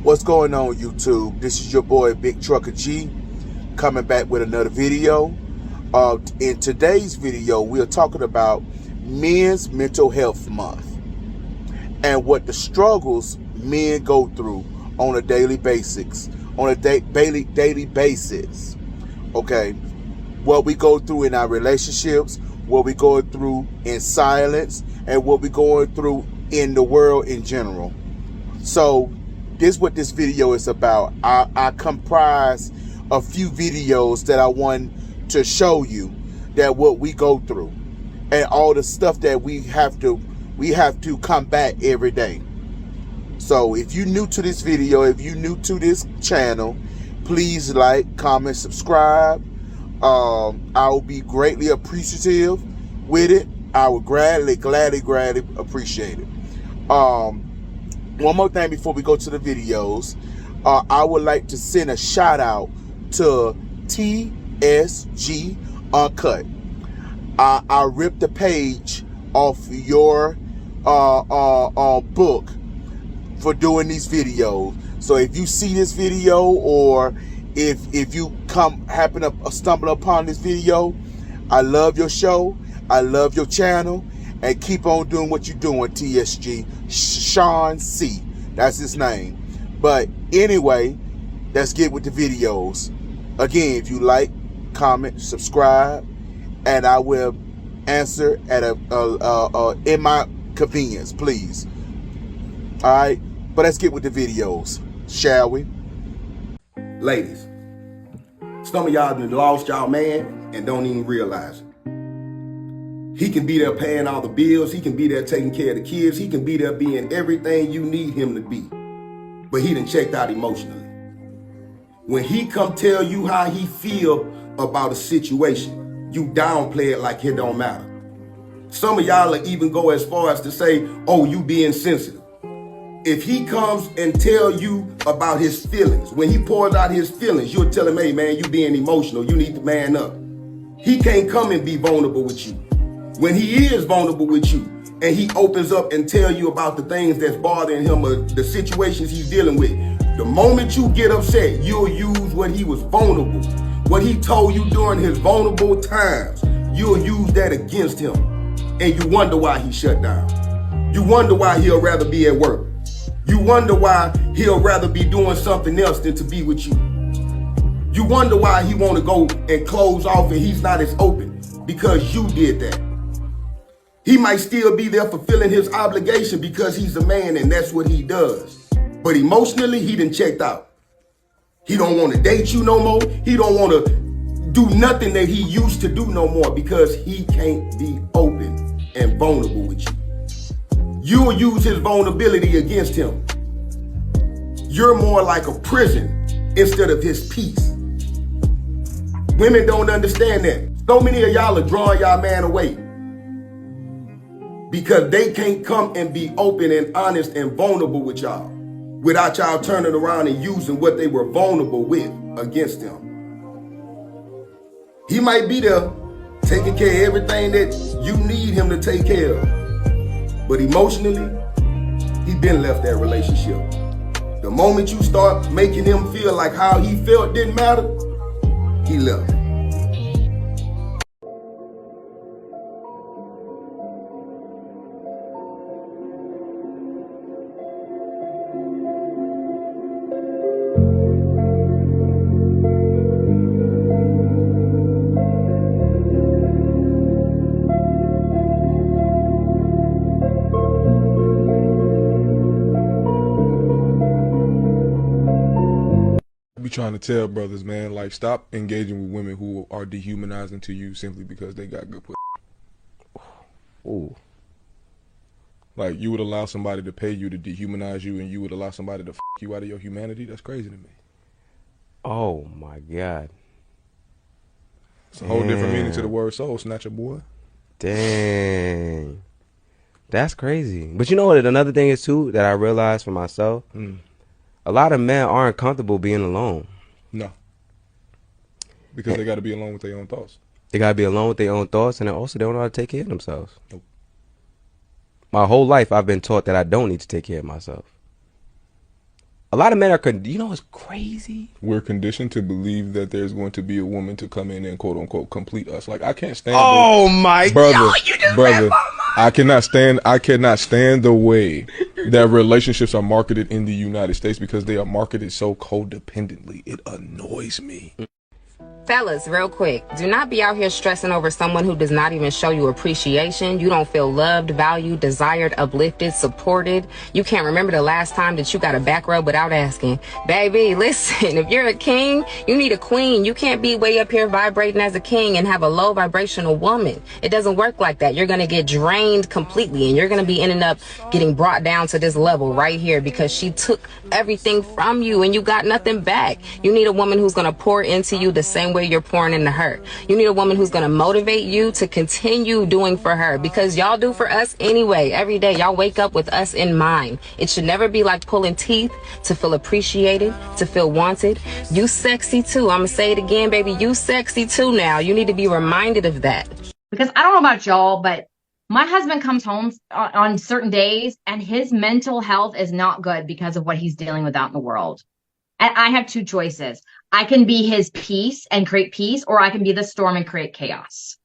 What's going on, YouTube? This is your boy Big Trucker G coming back with another video. In today's video, we are talking about Men's Mental Health Month and what the struggles men go through on a daily basis. Daily basis. Okay, what we go through in our relationships, what we go through in silence, and what we going through in the world in general. So this is what this video is about. I comprise a few videos that I want to show you that what we go through and all the stuff that we have to combat every day. So if you're new to this video, if you're new to this channel, please like, comment, subscribe. I'll be greatly appreciative with it. I would gladly appreciate it. One more thing before we go to the videos, I would like to send a shout out to TSG Uncut. I ripped the page off your book for doing these videos. So if you see this video, or if you happen to stumble upon this video, I love your show, I love your channel, and keep on doing what you're doing, TSG. Sean C. That's his name. But anyway, let's get with the videos. Again, if you like, comment, subscribe, and I will answer at in my convenience, please. All right, but let's get with the videos, shall we? Ladies, some of y'all done lost y'all man and don't even realize it. He can be there paying all the bills. He can be there taking care of the kids. He can be there being everything you need him to be. But he done checked out emotionally. When he come tell you how he feel about a situation, you downplay it like it don't matter. Some of y'all will even go as far as to say, oh, you being sensitive. If he comes and tell you about his feelings, when he pours out his feelings, you'll tell him, hey man, you being emotional. You need to man up. He can't come and be vulnerable with you. When he is vulnerable with you and he opens up and tell you about the things that's bothering him or the situations he's dealing with, the moment you get upset, you'll use what he was vulnerable, what he told you during his vulnerable times, you'll use that against him. And you wonder why he shut down. You wonder why he'll rather be at work. You wonder why he'll rather be doing something else than to be with you. You wonder why he want to go and close off and he's not as open, because you did that. He might still be there fulfilling his obligation because he's a man and that's what he does. But emotionally, he done checked out. He don't want to date you no more. He don't want to do nothing that he used to do no more because he can't be open and vulnerable with you. You'll use his vulnerability against him. You're more like a prison instead of his peace. Women don't understand that. So many of y'all are drawing y'all man away because they can't come and be open and honest and vulnerable with y'all without y'all turning around and using what they were vulnerable with against them. He might be there taking care of everything that you need him to take care of, but emotionally, he been left that relationship. The moment you start making him feel like how he felt didn't matter, he left. Be trying to tell brothers, man, like, stop engaging with women who are dehumanizing to you simply because they got good pussy. Ooh. Like, you would allow somebody to pay you to dehumanize you, and you would allow somebody to f you out of your humanity? That's crazy to me. Oh my God. It's a whole different meaning to the word soul snatcher, boy. Dang. That's crazy. But you know what another thing is too that I realized for myself? A lot of men aren't comfortable being alone. No. Because they got to be alone with their own thoughts. They got to be alone with their own thoughts, and also they don't know how to take care of themselves. Nope. My whole life, I've been taught that I don't need to take care of myself. A lot of men are, you know what's crazy? We're conditioned to believe that there's going to be a woman to come in and quote unquote complete us. Like I can't stand. Oh my brother, God, you just brother, read my mind. I cannot stand the way that relationships are marketed in the United States because they are marketed so codependently. It annoys me. Fellas, real quick, do not be out here stressing over someone who does not even show you appreciation. You don't feel loved, valued, desired, uplifted, supported. You can't remember the last time that you got a back rub without asking. Baby, listen, if you're a king, you need a queen. You can't be way up here vibrating as a king and have a low vibrational woman. It doesn't work like that. You're going to get drained completely and you're going to be ending up getting brought down to this level right here because she took everything from you and you got nothing back. You need a woman who's going to pour into you the same way you're pouring into her. You need a woman who's going to motivate you to continue doing for her because y'all do for us anyway. Every day y'all wake up with us in mind. It should never be like pulling teeth to feel appreciated, to feel wanted. You sexy too. I'm going to say it again, baby. You sexy too now. You need to be reminded of that. Because I don't know about y'all, but my husband comes home on certain days and his mental health is not good because of what he's dealing with out in the world. And I have two choices. I can be his peace and create peace, or I can be the storm and create chaos.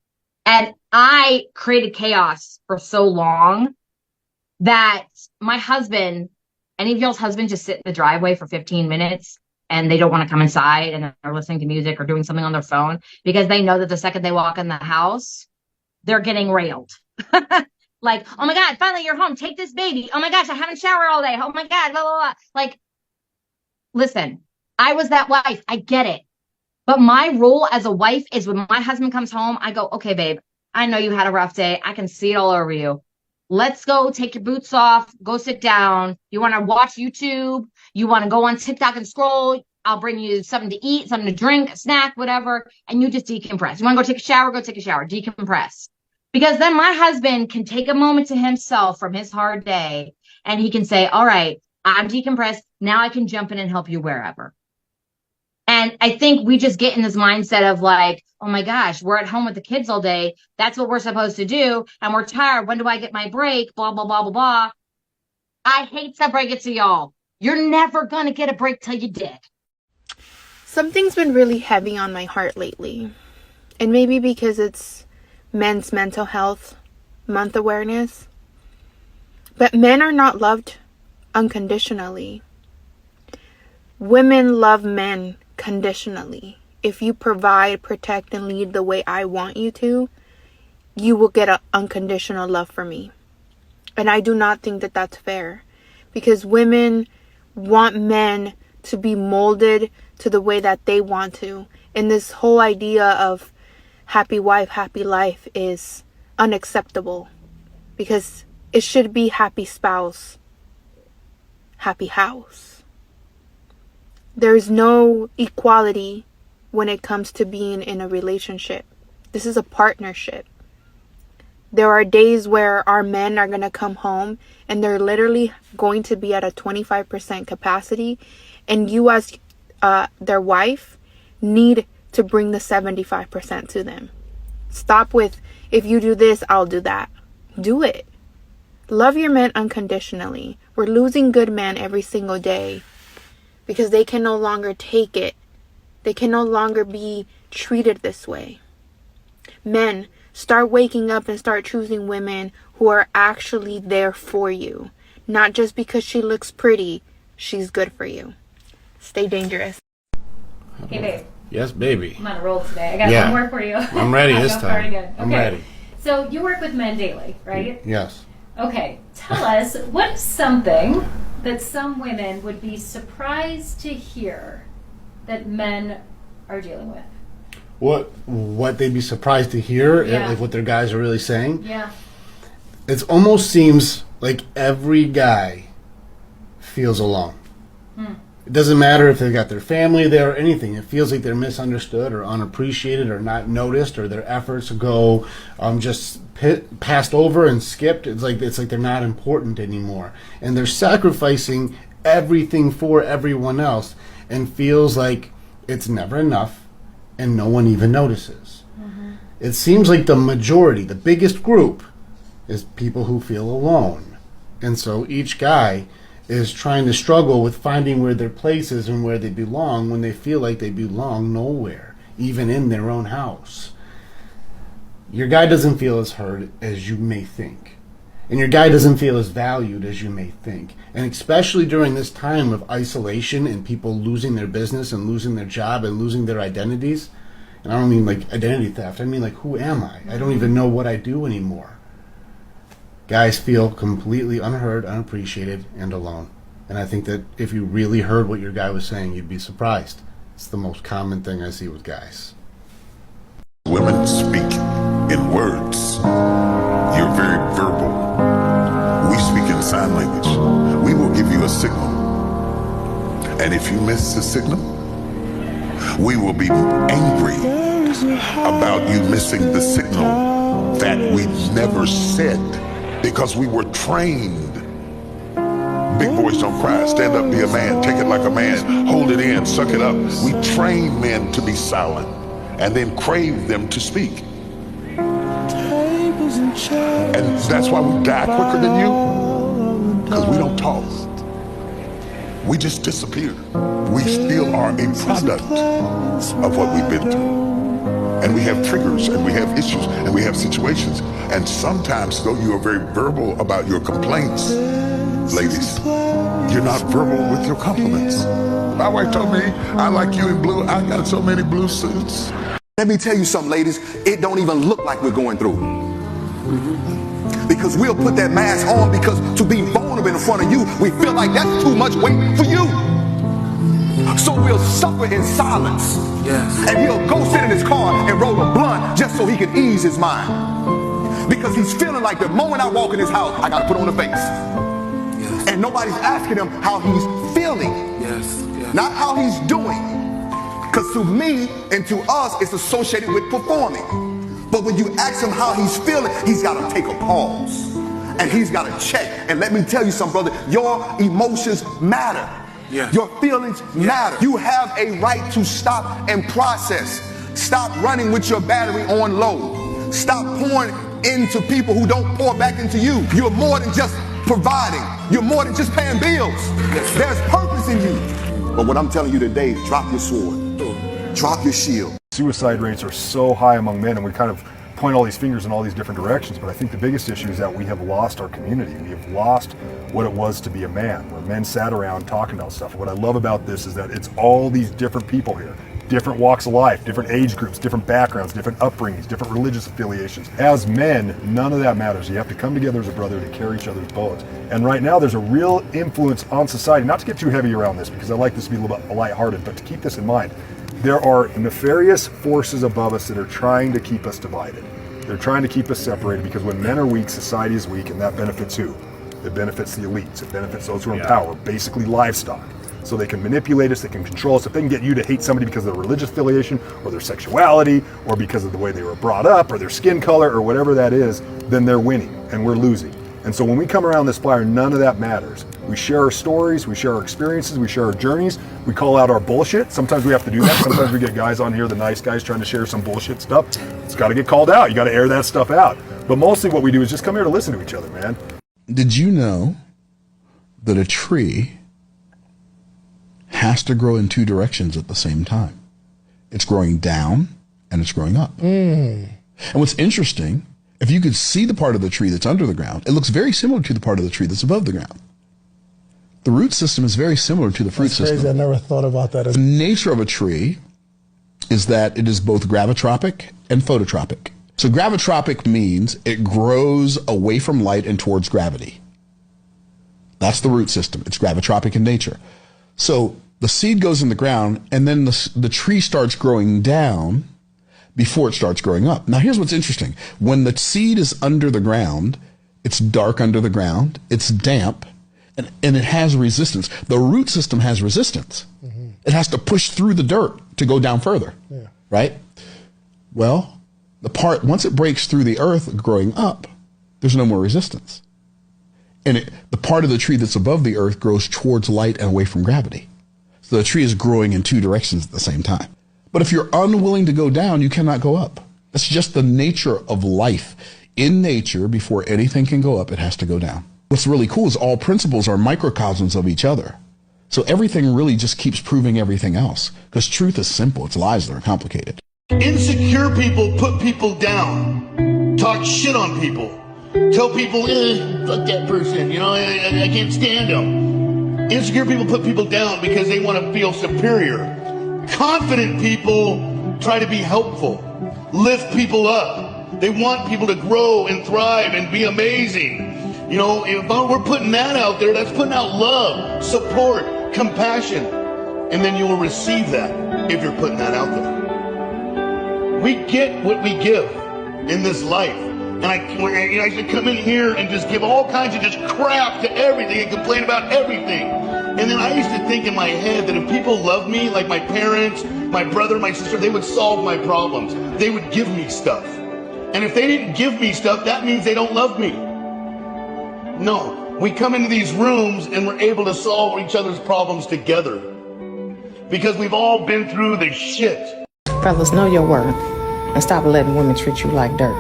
And I created chaos for so long that my husband, any of y'all's husbands just sit in the driveway for 15 minutes and they don't want to come inside and they're listening to music or doing something on their phone because they know that the second they walk in the house, they're getting railed. Like, oh my God, finally you're home. Take this baby. Oh my gosh, I haven't showered all day. Oh my God, blah, blah, blah. Like, listen, I was that wife. I get it. But my role as a wife is when my husband comes home, I go, okay, babe, I know you had a rough day. I can see it all over you. Let's go take your boots off. Go sit down. You want to watch YouTube? You want to go on TikTok and scroll? I'll bring you something to eat, something to drink, a snack, whatever. And you just decompress. You want to go take a shower? Go take a shower. Decompress. Because then my husband can take a moment to himself from his hard day and he can say, all right, I'm decompressed. Now I can jump in and help you wherever. And I think we just get in this mindset of like, oh my gosh, we're at home with the kids all day. That's what we're supposed to do. And we're tired. When do I get my break? Blah, blah, blah, blah, blah. I hate to break it to y'all. You're never going to get a break till you did. Something's been really heavy on my heart lately. And maybe because it's Men's Mental Health Month awareness. But men are not loved unconditionally. Women love men conditionally. If you provide, protect, and lead the way I want you to, you will get an unconditional love from me. And I do not think that that's fair. Because women want men to be molded to the way that they want to. And this whole idea of happy wife, happy life is unacceptable. Because it should be happy spouse, happy house. There's no equality when it comes to being in a relationship. This is a partnership. There are days where our men are going to come home and they're literally going to be at a 25% capacity. And you as their wife need to bring the 75% to them. Stop with, if you do this, I'll do that. Do it. Love your men unconditionally. We're losing good men every single day because they can no longer take it. They can no longer be treated this way. Men, start waking up and start choosing women who are actually there for you. Not just because she looks pretty, she's good for you. Stay dangerous. Hey, babe. Yes, baby. I'm on a roll today. I got one more for you. I'm ready this time. Already good. I'm ready. So you work with men daily, right? Yes. Okay. Tell us, what's something that some women would be surprised to hear that men are dealing with? What they'd be surprised to hear, like what their guys are really saying? Yeah. It almost seems like every guy feels alone. It doesn't matter if they've got their family there or anything. It feels like they're misunderstood or unappreciated or not noticed, or their efforts go just passed over and skipped. It's like they're not important anymore, and they're sacrificing everything for everyone else, and feels like it's never enough, and no one even notices. It seems like the majority, the biggest group, is people who feel alone, and so each guy is trying to struggle with finding where their place is and where they belong when they feel like they belong nowhere, even in their own house. Your guy doesn't feel as heard as you may think. And your guy doesn't feel as valued as you may think. And especially during this time of isolation and people losing their business and losing their job and losing their identities. And I don't mean like identity theft. I mean like, who am I? I don't even know what I do anymore. Guys feel completely unheard, unappreciated, and alone. And I think that if you really heard what your guy was saying, you'd be surprised. It's the most common thing I see with guys. Women speak in words. You're very verbal. We speak in sign language. We will give you a signal. And if you miss the signal, we will be angry about you missing the signal that we never said. Because we were trained. Big voice don't cry, stand up, be a man, take it like a man, hold it in, suck it up. We train men to be silent and then crave them to speak. And that's why we die quicker than you, because we don't talk. We just disappear. We still are a product of what we've been through. And we have triggers, and we have issues, and we have situations. And sometimes, though you are very verbal about your complaints, ladies, you're not verbal with your compliments. My wife told me, I like you in blue. I got so many blue suits. Let me tell you something, ladies. It don't even look like we're going through. Because we'll put that mask on because to be vulnerable in front of you, we feel like that's too much weight for you. So we'll suffer in silence. Yes. And he'll go sit in his car and roll a blunt just so he can ease his mind. Because he's feeling like the moment I walk in his house, I gotta put on a face. Yes. And nobody's asking him how he's feeling. Yes. Yes. Not how he's doing. Because to me and to us, it's associated with performing. But when you ask him how he's feeling, he's gotta take a pause. And he's gotta check. And let me tell you something, brother, your emotions matter. Yeah. Your feelings matter. You have a right to stop and process. Stop running with your battery on low. Stop pouring into people who don't pour back into you. You're more than just providing. You're more than just paying bills. Yes, there's purpose in you. But what I'm telling you today, drop your sword. Drop your shield. Suicide rates are so high among men, and we kind of point all these fingers in all these different directions, but I think the biggest issue is that we have lost our community. We have lost what it was to be a man, where men sat around talking about stuff. What I love about this is that it's all these different people here, different walks of life, different age groups, different backgrounds, different upbringings, different religious affiliations. As men, none of that matters. You have to come together as a brother to carry each other's boats. And right now there's a real influence on society, not to get too heavy around this because I like this to be a little bit lighthearted, but to keep this in mind. There are nefarious forces above us that are trying to keep us divided. They're trying to keep us separated because when men are weak, society is weak, and that benefits who? It benefits the elites. It benefits those who are in power, basically livestock. So they can manipulate us, they can control us. If they can get you to hate somebody because of their religious affiliation or their sexuality or because of the way they were brought up or their skin color or whatever that is, then they're winning and we're losing. And so when we come around this fire, none of that matters. We share our stories, we share our experiences, we share our journeys, we call out our bullshit. Sometimes we have to do that. Sometimes we get guys on here, the nice guys, trying to share some bullshit stuff. It's got to get called out. You got to air that stuff out. But mostly what we do is just come here to listen to each other, man. Did you know that a tree has to grow in two directions at the same time? It's growing down and it's growing up. And what's interesting, if you could see the part of the tree that's under the ground, it looks very similar to the part of the tree that's above the ground. The root system is very similar to the fruit system. Crazy. I never thought about that. The nature of a tree is that it is both gravitropic and phototropic. So gravitropic means it grows away from light and towards gravity. That's the root system. It's gravitropic in nature. So the seed goes in the ground and then the tree starts growing down before it starts growing up. Now here's what's interesting. When the seed is under the ground, it's dark under the ground, it's damp, and it has resistance. The root system has resistance. It has to push through the dirt to go down further, right? Well, once it breaks through the earth growing up, there's no more resistance. And the part of the tree that's above the earth grows towards light and away from gravity. So the tree is growing in two directions at the same time. But if you're unwilling to go down, you cannot go up. That's just the nature of life. In nature, before anything can go up, it has to go down. What's really cool is all principles are microcosms of each other. So everything really just keeps proving everything else. Because truth is simple. It's lies that are complicated. Insecure people put people down, talk shit on people, tell people, fuck that person, you know, I can't stand them. Insecure people put people down because they want to feel superior. Confident people try to be helpful, lift people up. They want people to grow and thrive and be amazing. You know, if we're putting that out there, that's putting out love, support, compassion. And then you will receive that if you're putting that out there. We get what we give in this life. And I should come in here and just give all kinds of just crap to everything and complain about everything. And then I used to think in my head that if people loved me, like my parents, my brother, my sister, they would solve my problems. They would give me stuff. And if they didn't give me stuff, that means they don't love me. No, we come into these rooms and we're able to solve each other's problems together. Because we've all been through the shit. Fellas, know your worth and stop letting women treat you like dirt.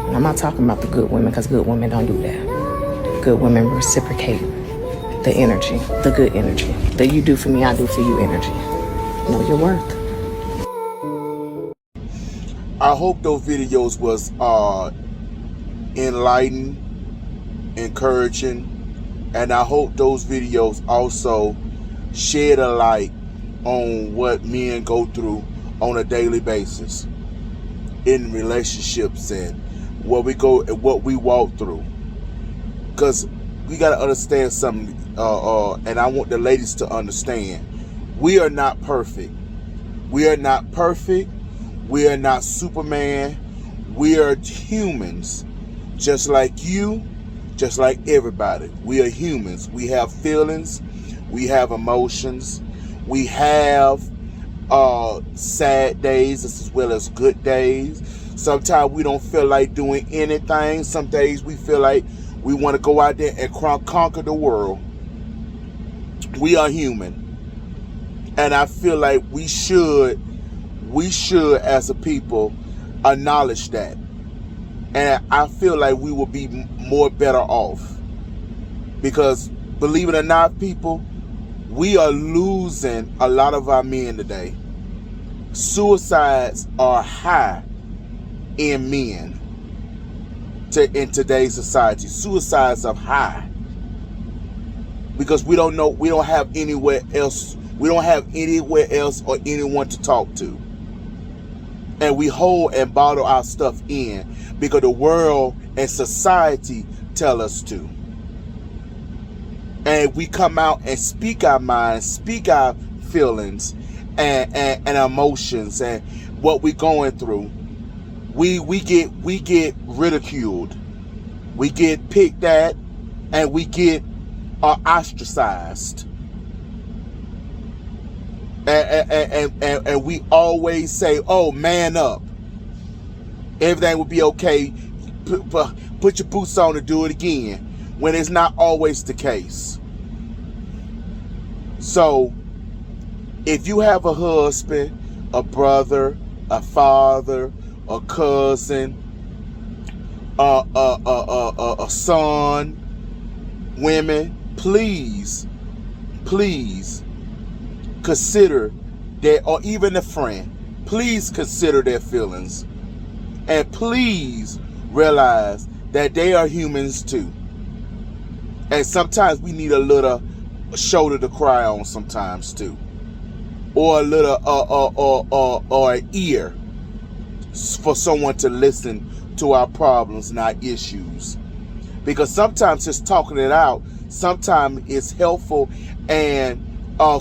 And I'm not talking about the good women, because good women don't do that. Good women reciprocate the energy, the good energy. That you do for me, I do for you energy. Know your worth. I hope those videos was enlightening, encouraging, and I hope those videos also shed a light on what men go through on a daily basis in relationships and what we go and what we walk through. Because we got to understand something, and I want the ladies to understand, we are not perfect. We are not perfect. We are not Superman. We are humans, just like you, just like everybody. We are humans. We have feelings. We have emotions. We have sad days as well as good days. Sometimes we don't feel like doing anything. Some days we feel like we want to go out there and conquer the world. We are human. And I feel like we should as a people acknowledge that. And I feel like we will be more better off. Because believe it or not, people, we are losing a lot of our men today. Suicides are high in men in today's society. Suicides are high. Because we don't have anywhere else. We don't have anywhere else or anyone to talk to. And we hold and bottle our stuff in because the world and society tell us to. And we come out and speak our minds, speak our feelings and emotions and what we're going through. We get ridiculed. We get picked at, and we get ostracized. And we always say, oh, man up. Everything will be okay. Put your boots on and do it again. When it's not always the case. So, if you have a husband, a brother, a father, a cousin, a son, women, please consider that, or even a friend, please consider their feelings. And please realize that they are humans too. And sometimes we need a little shoulder to cry on sometimes too. Or a little or an ear for someone to listen to our problems and our issues. Because sometimes just talking it out, sometimes it's helpful and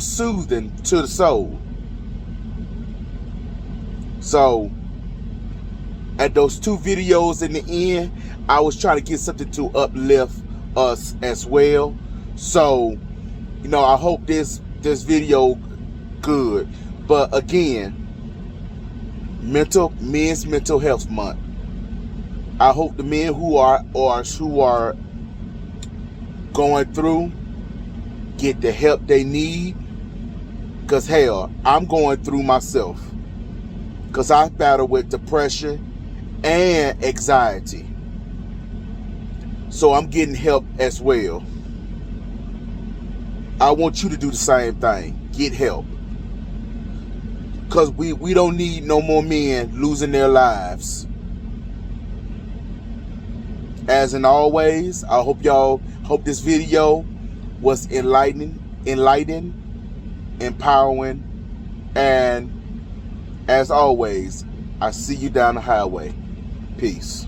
soothing to the soul. So at those two videos in the end, I was trying to get something to uplift us as well. So, you know, I hope this video good. But again, Men's Mental Health Month. I hope the men who are going through get the help they need. Because hell, I'm going through myself. Because I battle with depression and anxiety. So I'm getting help as well. I want you to do the same thing. Get help. Because we don't need no more men losing their lives. As in always, I hope this video was enlightening, empowering, and as always, I see you down the highway. Peace.